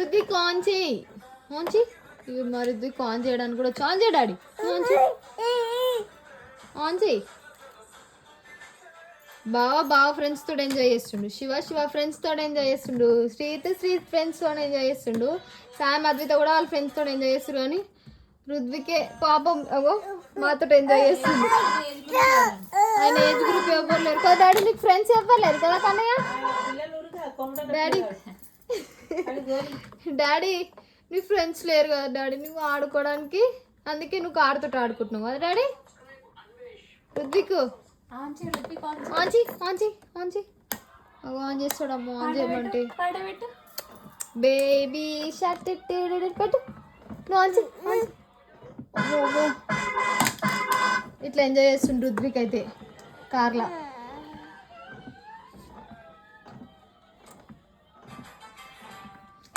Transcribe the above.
Rudvik on చేయి మరి Rudvik on చేయడానికి కూడా ఆన్ చేయి డాడీ ఆన్ చేయి బాగా ఫ్రెండ్స్ తోటి ఎంజాయ్ చేస్తుండు. శివ ఫ్రెండ్స్ తోటి ఎంజాయ్ చేస్తుండు. శ్రీ ఫ్రెండ్స్ తోటి ఎంజాయ్ చేస్తుండు. సామ్ అద్విత కూడా వాళ్ళ ఫ్రెండ్స్ తోటి ఎంజాయ్ చేస్తుండ్రు. కానీ రుద్వికే పాపం అగో మాతో ఎంజాయ్ చేస్తుంది. ఆయన ఏజ్ గ్రూప్ ఇవ్వలేరు కదా డాడీ, నీకు ఫ్రెండ్స్ ఇవ్వలేరు కదా కన్నయ్య. డాడీ నీ ఫ్రెండ్స్ లేరు కదా డాడీ నువ్వు ఆడుకోవడానికి, అందుకే నువ్వు కారుతో ఆడుకుంటున్నావు కదా డాడీ. రుద్విక్ ఆన్ చేస్తాడమ్మా ఆన్ చేయమంటే. బేబీ షర్ట్ పెట్టు నువ్వు ఆన్ చేయి. ఇట్లా ఎంజాయ్ చేస్తుండు రుద్విక్ అయితే కార్లా.